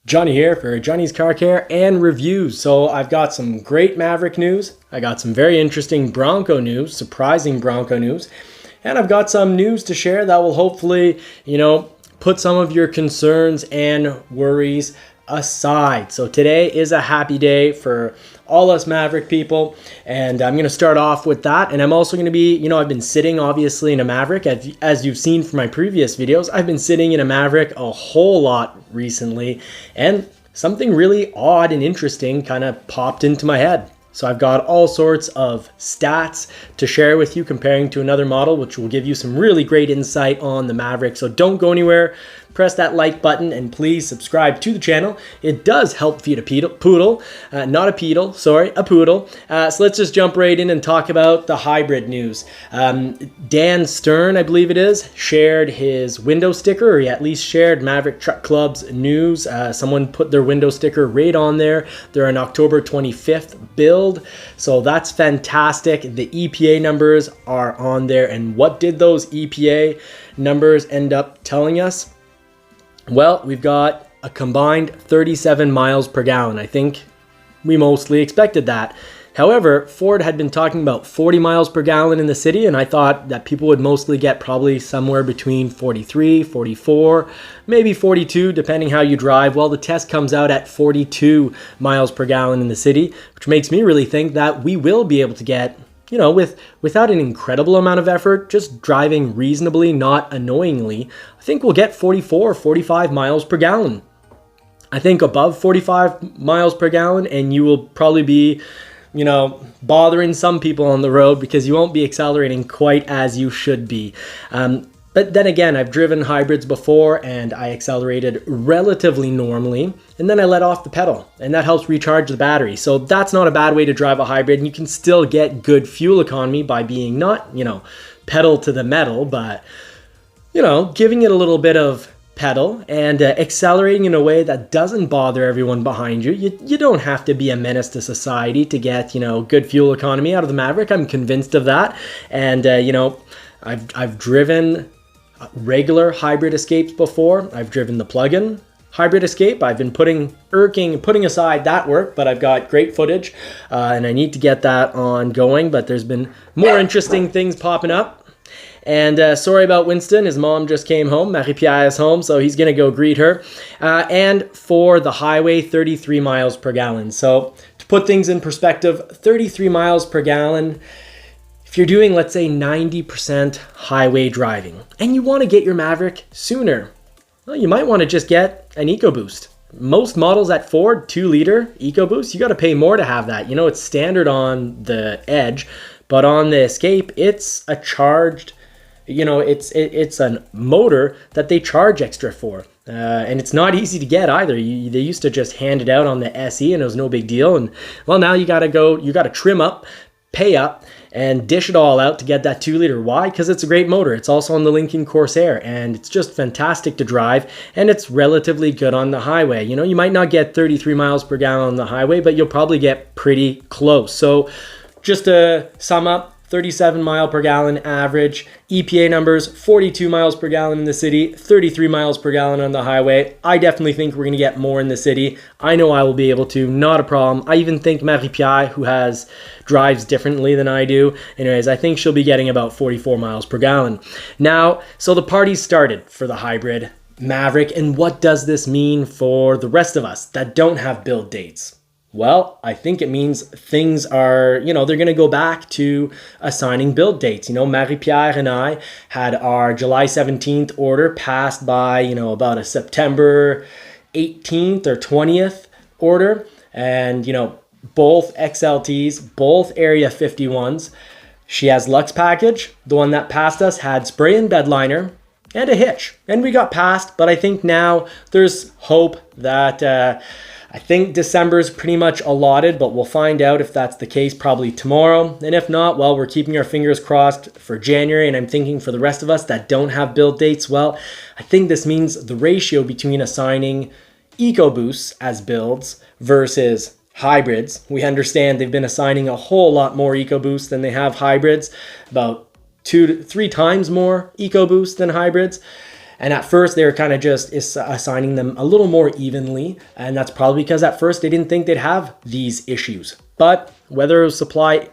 Johnny here for Johnny's Car Care and Reviews. So I've got some great Maverick news. I got some very interesting Bronco news, surprising Bronco news. And I've got some news to share that will hopefully, put some of your concerns and worries aside. So today is a happy day for all us Maverick people, and I'm going to start off with that. And I'm also going to be, I've been sitting obviously in a Maverick, as you've seen from my previous videos. I've been sitting in a Maverick a whole lot recently, and something really odd and interesting kind of popped into my head. So I've got all sorts of stats to share with you comparing to another model, which will give you some really great insight on the Maverick. So don't go anywhere. Press that like button and please subscribe to the channel. It does help feed a poodle, not a pedal, sorry, a poodle. So let's just jump right in and talk about the hybrid news. Dan Stern, I believe it is, shared his window sticker, or he at least shared Maverick Truck Club's news. Someone put their window sticker right on there. They're an October 25th build. So that's fantastic. The EPA numbers are on there. And what did those EPA numbers end up telling us? Well, we've got a combined 37 miles per gallon. I think we mostly expected that. However, Ford had been talking about 40 miles per gallon in the city, and I thought that people would mostly get probably somewhere between 43, 44, maybe 42, depending how you drive. Well, the test comes out at 42 miles per gallon in the city, which makes me really think that we will be able to get, without an incredible amount of effort, just driving reasonably, not annoyingly, I think we'll get 44, 45 miles per gallon. I think above 45 miles per gallon, and you will probably be, bothering some people on the road because you won't be accelerating quite as you should be. But then again, I've driven hybrids before and I accelerated relatively normally, and then I let off the pedal, and that helps recharge the battery. So that's not a bad way to drive a hybrid, and you can still get good fuel economy by being not, pedal to the metal, but, giving it a little bit of pedal and accelerating in a way that doesn't bother everyone behind you. You don't have to be a menace to society to get, good fuel economy out of the Maverick. I'm convinced of that. And, I've driven regular hybrid escapes before. I've driven the plug-in hybrid escape. I've been putting aside that work, but I've got great footage and I need to get that ongoing. But there's been more interesting things popping up. And sorry about Winston, his mom just came home. Marie-Pierre is home, so he's gonna go greet her. And for the highway, 33 miles per gallon. So to put things in perspective, 33 miles per gallon, if you're doing, let's say, 90% highway driving, and you wanna get your Maverick sooner, well, you might wanna just get an EcoBoost. Most models at Ford, 2-liter EcoBoost, you gotta pay more to have that. It's standard on the Edge, but on the Escape, it's a charged, it's a motor that they charge extra for. And it's not easy to get either. They used to just hand it out on the SE and it was no big deal. And well, now you gotta trim up, pay up, and dish it all out to get that 2-liter. Why? Because it's a great motor. It's also on the Lincoln Corsair, and it's just fantastic to drive, and it's relatively good on the highway. You might not get 33 miles per gallon on the highway, but you'll probably get pretty close. So just to sum up, 37 mile per gallon average. EPA numbers, 42 miles per gallon in the city, 33 miles per gallon on the highway. I definitely think we're going to get more in the city. I know I will be able to, not a problem. I even think Marie-Pierre, who drives differently than I do, anyways, I think she'll be getting about 44 miles per gallon. Now, so the party started for the hybrid Maverick, and what does this mean for the rest of us that don't have build dates? Well, I think it means things are, they're going to go back to assigning build dates. Marie-Pierre and I had our July 17th order passed by, about a September 18th or 20th order. And, both XLTs, both Area 51s. She has Lux package. The one that passed us had spray and bed liner and a hitch. And we got passed, but I think now there's hope that... I think December is pretty much allotted, but we'll find out if that's the case probably tomorrow. And if not, well, we're keeping our fingers crossed for January. And I'm thinking for the rest of us that don't have build dates, well, I think this means the ratio between assigning EcoBoosts as builds versus hybrids. We understand they've been assigning a whole lot more EcoBoosts than they have hybrids, about 2 to 3 times more EcoBoosts than hybrids. And at first they were kind of just assigning them a little more evenly. And that's probably because at first they didn't think they'd have these issues. But whether it was supply,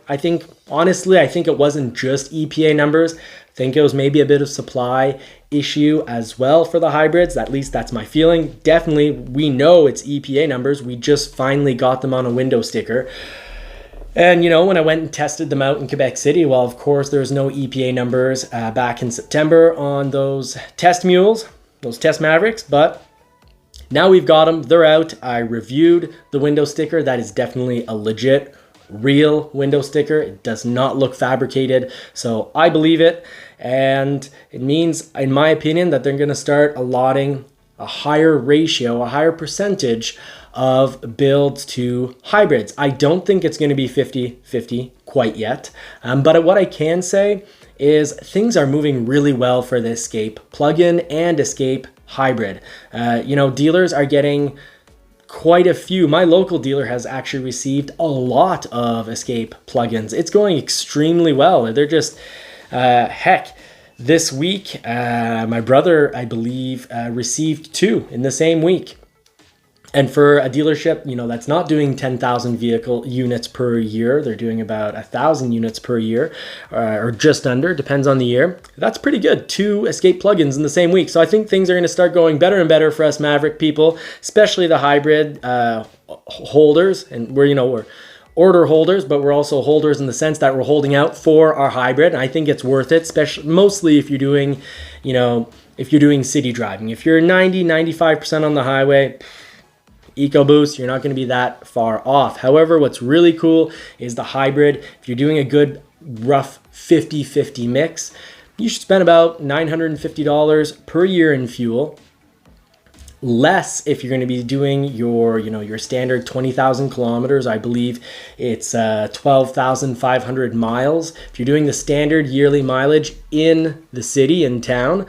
honestly, I think it wasn't just EPA numbers. I think it was maybe a bit of supply issue as well for the hybrids. At least that's my feeling. Definitely, we know it's EPA numbers. We just finally got them on a window sticker. And, when I went and tested them out in Quebec City, well, of course, there's no EPA numbers back in September on those test mules, those test Mavericks, but now we've got them. They're out. I reviewed the window sticker. That is definitely a legit, real window sticker. It does not look fabricated, so I believe it. And it means, in my opinion, that they're going to start allotting a higher ratio, a higher percentage of builds to hybrids. I don't think it's going to be 50-50 quite yet. But what I can say is things are moving really well for the Escape plug-in and Escape hybrid. Dealers are getting quite a few. My local dealer has actually received a lot of Escape plugins. It's going extremely well. They're just, this week, my brother, I believe, received 2 in the same week. And for a dealership, that's not doing 10,000 vehicle units per year. They're doing about 1,000 units per year, or just under, depends on the year. That's pretty good. 2 Escape plugins in the same week. So I think things are going to start going better and better for us Maverick people, especially the hybrid holders. And we're order holders, but we're also holders in the sense that we're holding out for our hybrid. And I think it's worth it, especially mostly if you're doing, if you're doing city driving. If you're 90-95% on the highway, EcoBoost, you're not going to be that far off. However, what's really cool is the hybrid. If you're doing a good rough 50-50 mix, you should spend about $950 per year in fuel. Less if you're going to be doing your standard 20,000 kilometers. I believe it's 12,500 miles. If you're doing the standard yearly mileage in the city, in town,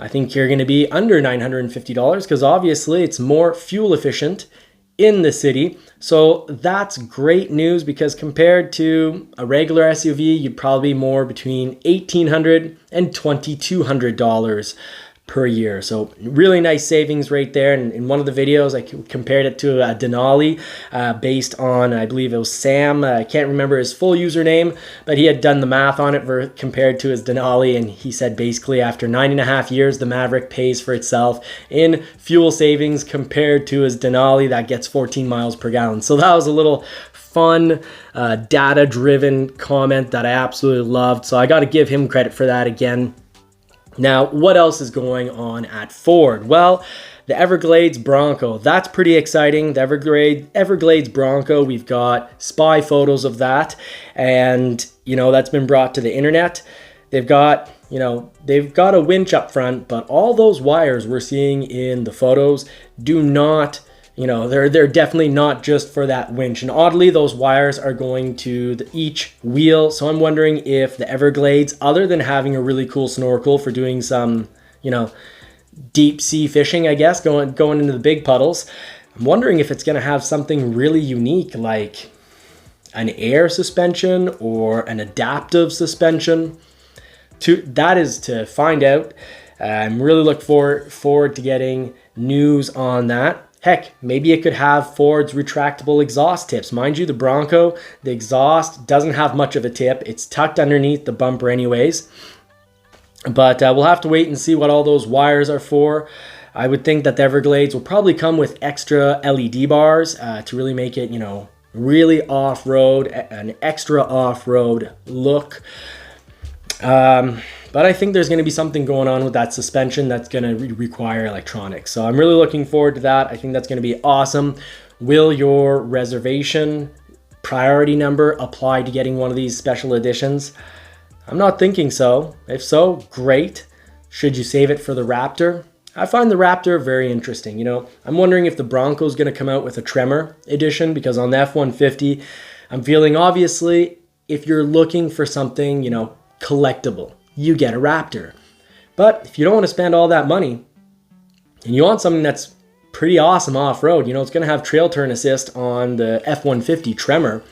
I think you're going to be under $950 because obviously it's more fuel efficient in the city. So that's great news because compared to a regular SUV, you'd probably be more between $1,800 and $2,200 per year. So really nice savings right there. And in one of the videos, I compared it to a Denali based on, I believe it was Sam. I can't remember his full username, but he had done the math on it compared to his Denali. And he said basically after 9.5 years, the Maverick pays for itself in fuel savings compared to his Denali that gets 14 miles per gallon. So that was a little fun, data-driven comment that I absolutely loved. So I got to give him credit for that again. Now, what else is going on at Ford? Well, the Everglades Bronco, that's pretty exciting. The Everglades Bronco, we've got spy photos of that, and that's been brought to the internet. They've got a winch up front, but all those wires we're seeing in the photos do not, they're definitely not just for that winch. And oddly, those wires are going to each wheel. So I'm wondering if the Everglades, other than having a really cool snorkel for doing some, deep sea fishing, I guess, going into the big puddles, I'm wondering if it's going to have something really unique like an air suspension or an adaptive suspension. That is to find out. I'm really looking forward to getting news on that. Heck, maybe it could have Ford's retractable exhaust tips. Mind you, the Bronco, the exhaust doesn't have much of a tip. It's tucked underneath the bumper anyways. But we'll have to wait and see what all those wires are for. I would think that the Everglades will probably come with extra LED bars to really make it, really off-road, an extra off-road look. But I think there's going to be something going on with that suspension that's going to require electronics. So I'm really looking forward to that. I think that's going to be awesome. Will your reservation priority number apply to getting one of these special editions? I'm not thinking so. If so, great. Should you save it for the Raptor? I find the Raptor very interesting. I'm wondering if the Bronco is going to come out with a Tremor edition, because on the F-150, I'm feeling obviously if you're looking for something, collectible, you get a Raptor. But if you don't want to spend all that money and you want something that's pretty awesome off-road, it's going to have trail turn assist on the F-150 Tremor.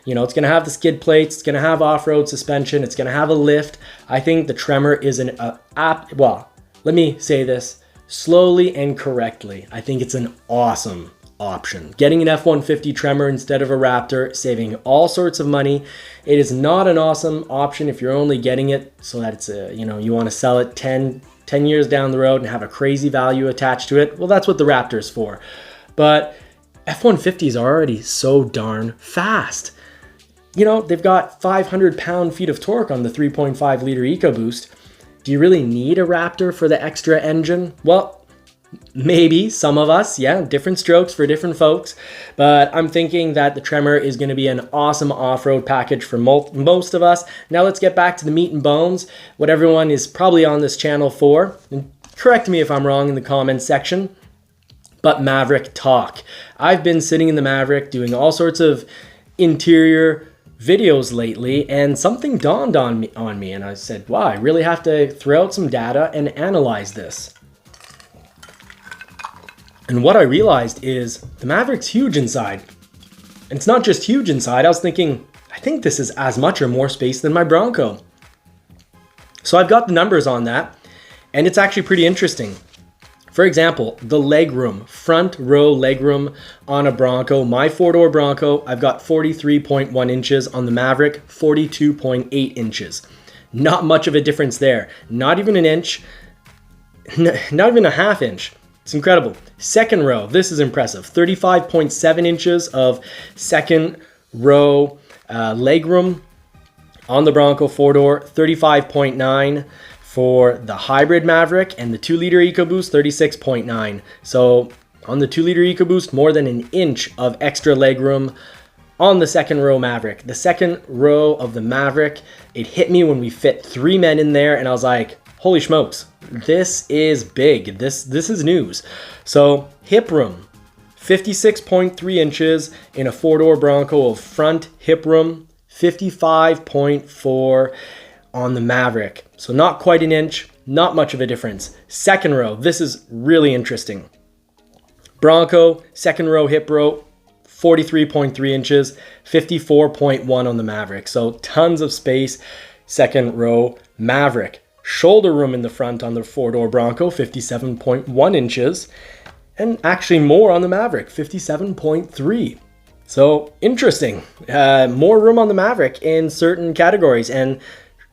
It's going to have the skid plates, it's going to have off-road suspension, it's going to have a lift. I think the Tremor is let me say this slowly and correctly. I think it's an awesome option. Getting an F-150 Tremor instead of a Raptor, saving all sorts of money. It is not an awesome option if you're only getting it so that it's you want to sell it 10 years down the road and have a crazy value attached to it. Well, that's what the Raptor is for. But F-150s are already so darn fast. They've got 500 pound-feet of torque on the 3.5 liter EcoBoost. Do you really need a Raptor for the extra engine? Well, maybe some of us, yeah, different strokes for different folks. But I'm thinking that the Tremor is going to be an awesome off-road package for most of us. Now let's get back to the meat and bones, what everyone is probably on this channel for. And correct me if I'm wrong in the comments section. But Maverick talk. I've been sitting in the Maverick doing all sorts of interior videos lately, and something dawned on me, and I said, wow, I really have to throw out some data and analyze this. And what I realized is the Maverick's huge inside. And it's not just huge inside. I was thinking, I think this is as much or more space than my Bronco. So I've got the numbers on that, and it's actually pretty interesting. For example, the legroom, front row legroom on a Bronco, my four-door Bronco, I've got 43.1 inches. On the Maverick, 42.8 inches. Not much of a difference there. Not even an inch, not even a half inch. It's incredible. Second row, this is impressive. 35.7 inches of second row legroom on the Bronco four-door, 35.9 for the hybrid Maverick, and the 2-liter EcoBoost, 36.9. So on the 2-liter EcoBoost, more than an inch of extra legroom on the second row Maverick. The second row of the Maverick, it hit me when we fit 3 men in there, and I was like, holy smokes, this is big. This is news. So hip room, 56.3 inches in a four-door Bronco of front hip room, 55.4 on the Maverick. So not quite an inch, not much of a difference. Second row, this is really interesting. Bronco, second row hip row, 43.3 inches, 54.1 on the Maverick. So tons of space. Second row Maverick. Shoulder room in the front on the four-door Bronco, 57.1 inches. And actually more on the Maverick, 57.3. So interesting. More room on the Maverick in certain categories. And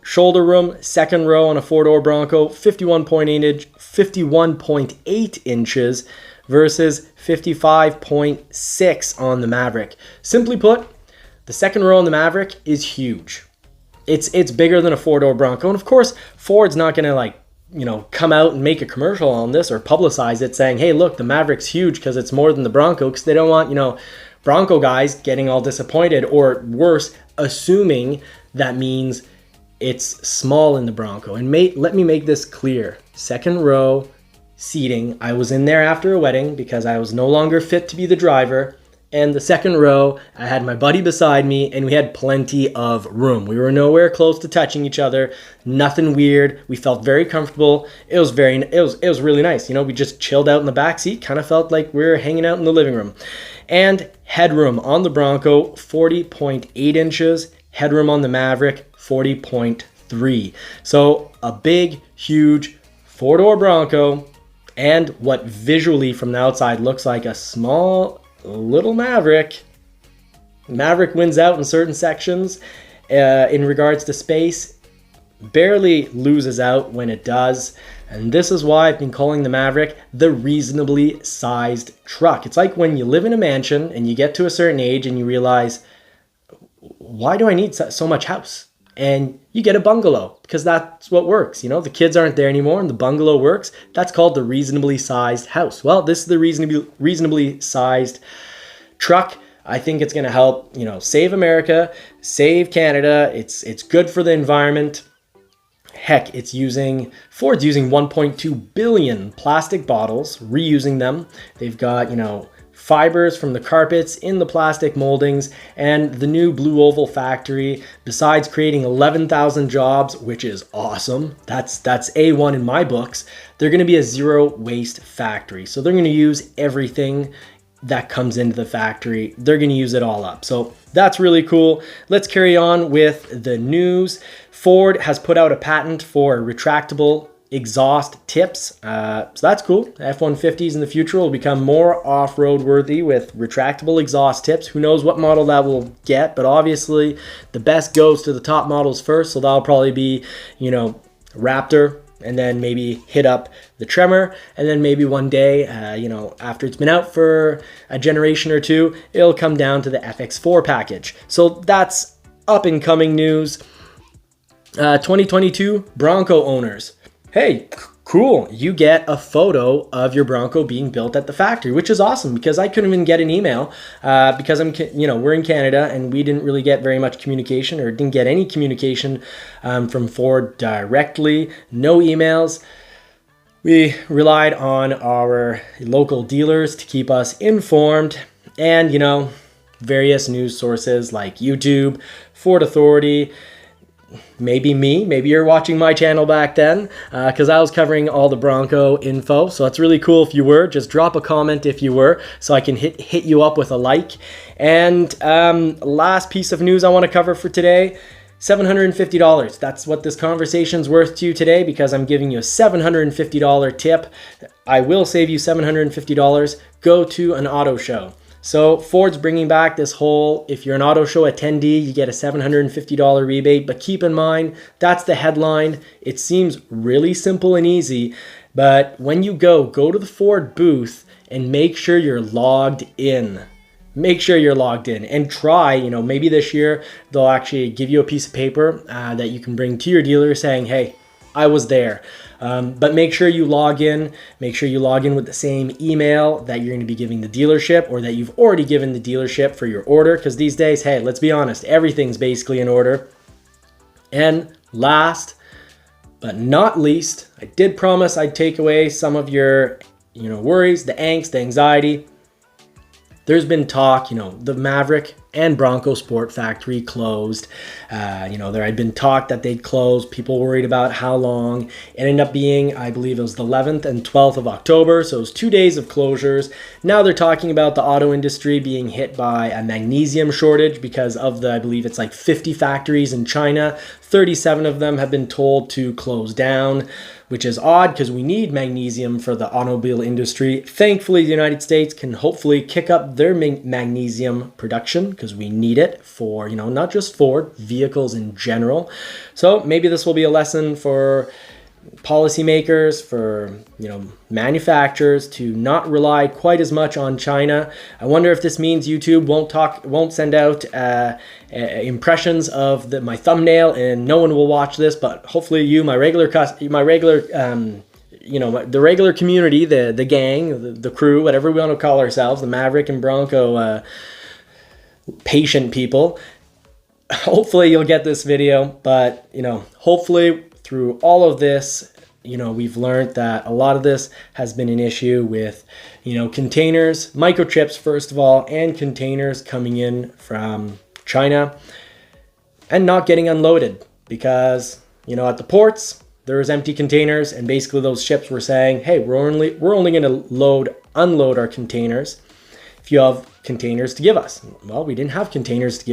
shoulder room, second row on a four-door Bronco, 51.8 inches versus 55.6 on the Maverick. Simply put, the second row on the Maverick is huge. It's bigger than a four-door Bronco. And of course, Ford's not going to come out and make a commercial on this or publicize it saying, hey, look, the Maverick's huge because it's more than the Bronco, because they don't want, Bronco guys getting all disappointed, or worse, assuming that means it's small in the Bronco. And let me make this clear. Second row seating. I was in there after a wedding because I was no longer fit to be the driver. And the second row, I had my buddy beside me, and we had plenty of room. We were nowhere close to touching each other. Nothing weird. We felt very comfortable. It was really nice. We just chilled out in the back seat. Kind of felt like we were hanging out in the living room. And headroom on the Bronco, 40.8 inches. Headroom on the Maverick, 40.3. So a big, huge four-door Bronco, and what visually from the outside looks like a small little Maverick. Maverick wins out in certain sections in regards to space, barely loses out when it does. And this is why I've been calling the Maverick the reasonably sized truck. It's like when you live in a mansion and you get to a certain age and you realize, why do I need so much house? And you get a bungalow because that's what works. The kids aren't there anymore and the bungalow works. That's called the reasonably sized house. Well, this is the reasonably sized truck. I think it's going to help, save America, save Canada. It's good for the environment. Heck, Ford's using 1.2 billion plastic bottles, reusing them. They've got, fibers from the carpets in the plastic moldings, and the new Blue Oval factory, besides creating 11,000 jobs, which is awesome. That's A1 in my books. They're going to be a zero waste factory. So they're going to use everything that comes into the factory. They're going to use it all up. So that's really cool. Let's carry on with the news. Ford has put out a patent for a retractable exhaust tips. So that's cool. F-150s in the future will become more off-road worthy with retractable exhaust tips. Who knows what model that will get, but obviously the best goes to the top models first. So that'll probably be, Raptor, and then maybe hit up the Tremor, and then maybe one day, after it's been out for a generation or two, it'll come down to the FX4 package. So that's up and coming news. 2022 Bronco owners. Hey, cool. You get a photo of your Bronco being built at the factory, which is awesome because I couldn't even get an email because we're in Canada and we didn't really get very much communication, or didn't get any communication from Ford directly. No emails. We relied on our local dealers to keep us informed, and various news sources like YouTube, Ford Authority. Maybe you're watching my channel back then, because I was covering all the Bronco info. So it's really cool if you were. Just drop a comment if you were, so I can hit you up with a like. And last piece of news I want to cover for today, $750. That's what this conversation's worth to you today, because I'm giving you a $750 tip. I will save you $750. Go to an auto show. So Ford's bringing back this whole, if you're an auto show attendee, you get a $750 rebate. But keep in mind, that's the headline. It seems really simple and easy, but when you go to the Ford booth and make sure you're logged in. Make sure you're logged in and try, maybe this year they'll actually give you a piece of paper that you can bring to your dealer saying, hey, I was there. But make sure you log in. Make sure you log in with the same email that you're going to be giving the dealership, or that you've already given the dealership for your order. Because these days, hey, let's be honest, everything's basically in order. And last but not least, I did promise I'd take away some of your, worries, the angst, the anxiety. There's been talk, the Maverick and Bronco Sport Factory closed. There had been talk that they'd close. People worried about how long. It ended up being, I believe it was the 11th and 12th of October. So it was 2 days of closures. Now they're talking about the auto industry being hit by a magnesium shortage because of I believe it's like 50 factories in China. 37 of them have been told to close down, which is odd because we need magnesium for the automobile industry. Thankfully, the United States can hopefully kick up their magnesium production because we need it for, not just Ford, vehicles in general. So maybe this will be a lesson for policymakers, for, manufacturers to not rely quite as much on China. I wonder if this means YouTube won't send out impressions of my thumbnail, and no one will watch this, but hopefully you, the regular community, the gang, the crew, whatever we want to call ourselves, the Maverick and Bronco patient people, hopefully you'll get this video. But hopefully through all of this, we've learned that a lot of this has been an issue with containers, microchips first of all, and containers coming in from China and not getting unloaded because at the ports there's empty containers, and basically those ships were saying, hey, we're only going to unload our containers if you have containers to give us. Well, we didn't have containers to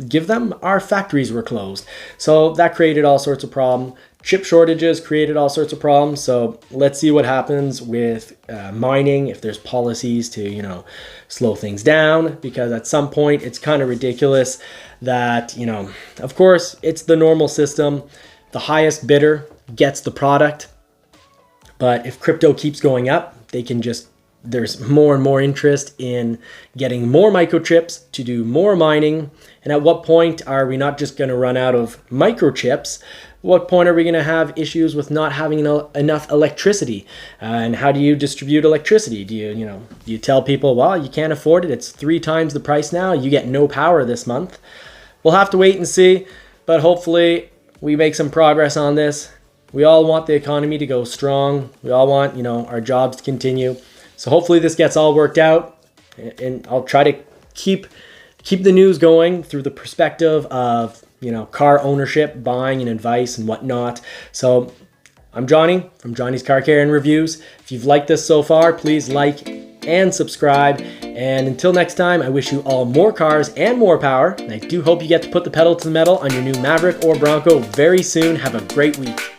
give them. Our factories were closed. So that created all sorts of problems. Chip shortages created all sorts of problems. So let's see what happens with mining, if there's policies to, slow things down, because at some point it's kind of ridiculous that, of course, it's the normal system. The highest bidder gets the product. But if crypto keeps going up, there's more and more interest in getting more microchips to do more mining. And at what point are we not just going to run out of microchips? What point are we going to have issues with not having enough electricity? And how do you distribute electricity? Do you tell people, well, you can't afford it, it's 3 times the price now, you get no power this month? We'll have to wait and see, but hopefully we make some progress on this. We all want the economy to go strong. We all want, our jobs to continue. So hopefully this gets all worked out, and I'll try to keep the news going through the perspective of, car ownership, buying and advice and whatnot. So I'm Johnny from Johnny's Car Care and Reviews. If you've liked this so far, please like and subscribe. And until next time, I wish you all more cars and more power. And I do hope you get to put the pedal to the metal on your new Maverick or Bronco very soon. Have a great week.